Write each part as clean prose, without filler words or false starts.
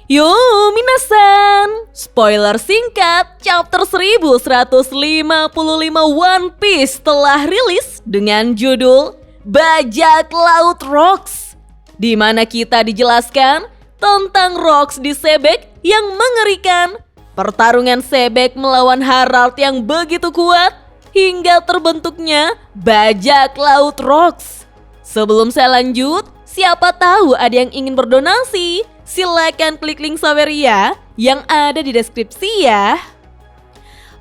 Yo minasan, spoiler singkat chapter 1155 One Piece telah rilis dengan judul Bajak Laut Rocks, di mana kita dijelaskan tentang Rocks di Sebek yang mengerikan, pertarungan Sebek melawan Harald yang begitu kuat, hingga terbentuknya Bajak Laut Rocks. Sebelum saya lanjut, siapa tahu ada yang ingin berdonasi, silakan klik link Saweria yang ada di deskripsi ya.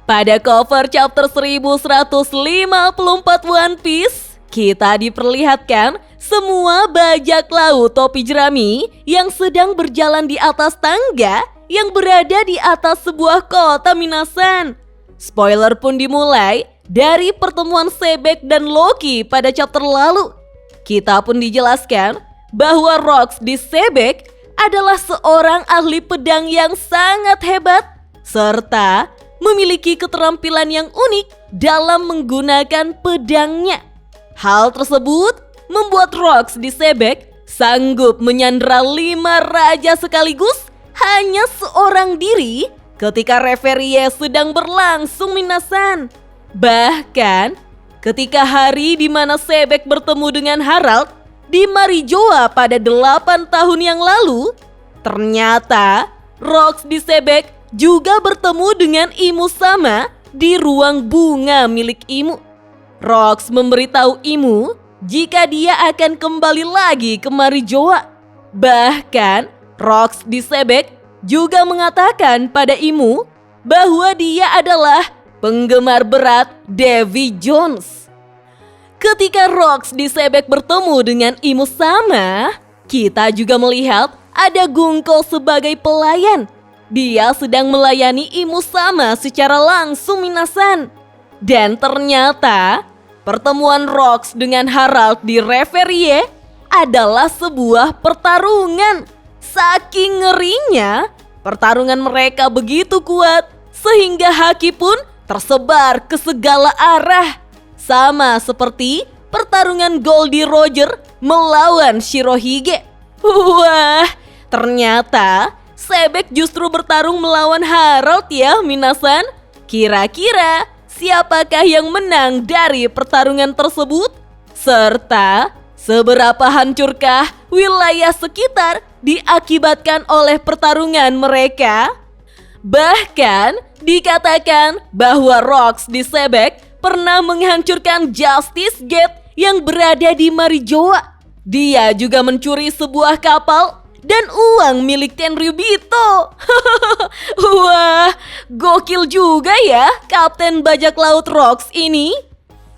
Pada cover chapter 1154 One Piece, kita diperlihatkan semua bajak laut topi jerami yang sedang berjalan di atas tangga yang berada di atas sebuah kota minasan. Spoiler pun dimulai dari pertemuan Sebek dan Loki pada chapter lalu. Kita pun dijelaskan bahwa Rocks di Sebek adalah seorang ahli pedang yang sangat hebat, serta memiliki keterampilan yang unik dalam menggunakan pedangnya. Hal tersebut membuat Rocks di Sebek sanggup menyandera 5 raja sekaligus hanya seorang diri ketika referee sedang berlangsung minasan. Bahkan ketika hari di mana Sebek bertemu dengan Harald di Marijoa pada 8 tahun yang lalu, ternyata Rocks di Sebek juga bertemu dengan Imu Sama di ruang bunga milik Imu. Rocks memberitahu Imu jika dia akan kembali lagi ke Marijoa. Bahkan Rocks di Sebek juga mengatakan pada Imu bahwa dia adalah penggemar berat Davy Jones. Ketika Rocks di Sebek bertemu dengan Imu Sama, kita juga melihat ada Gungko sebagai pelayan. Dia sedang melayani Imu Sama secara langsung minasan. Dan ternyata pertemuan Rocks dengan Harald di referee adalah sebuah pertarungan. Saking ngerinya, pertarungan mereka begitu kuat sehingga haki pun tersebar ke segala arah. Sama seperti pertarungan Goldie Roger melawan Shirohige. Wah, ternyata Sebek justru bertarung melawan Harald ya minasan. Kira-kira siapakah yang menang dari pertarungan tersebut? Serta seberapa hancurkah wilayah sekitar diakibatkan oleh pertarungan mereka? Bahkan dikatakan bahwa Rocks di Sebek pernah menghancurkan Justice Gate yang berada di Marijoa. Dia juga mencuri sebuah kapal dan uang milik Tenryubito. Wah, gokil juga ya Kapten Bajak Laut Rocks ini.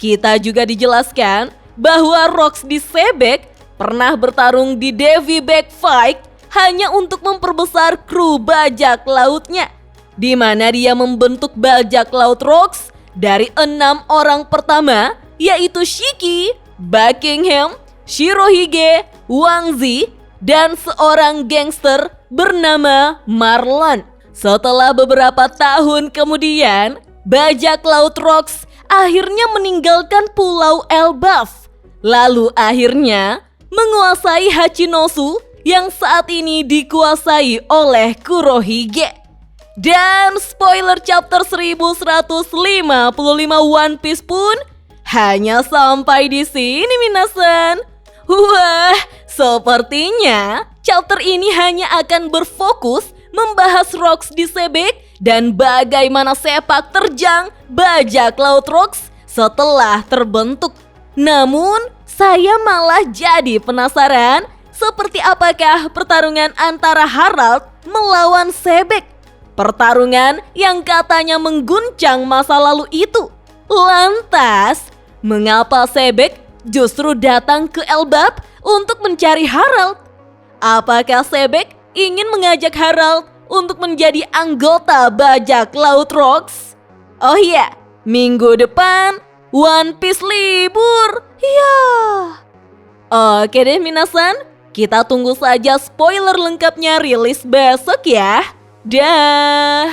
Kita juga dijelaskan bahwa Rocks di Sebek pernah bertarung di Davy Back Fight hanya untuk memperbesar kru bajak lautnya, di mana dia membentuk bajak laut Rocks dari 6 orang pertama, yaitu Shiki, Buckingham, Shirohige, Wang Zi, dan seorang gangster bernama Marlon. Setelah beberapa tahun kemudian, bajak laut Rocks akhirnya meninggalkan Pulau Elbaf, lalu akhirnya menguasai Hachinosu yang saat ini dikuasai oleh Kurohige. Dan spoiler chapter 1155 One Piece pun hanya sampai di sini minasan. Wah, sepertinya chapter ini hanya akan berfokus membahas Rocks di Sebek dan bagaimana sepak terjang bajak laut Rocks setelah terbentuk. Namun, saya malah jadi penasaran seperti apakah pertarungan antara Harald melawan Sebek. Pertarungan yang katanya mengguncang masa lalu itu. Lantas, mengapa Sebek justru datang ke Elbaf untuk mencari Harald? Apakah Sebek ingin mengajak Harald untuk menjadi anggota bajak laut Rocks? Oh iya, minggu depan One Piece libur. Ya. Oke deh minasan, kita tunggu saja spoiler lengkapnya rilis besok ya. Dah.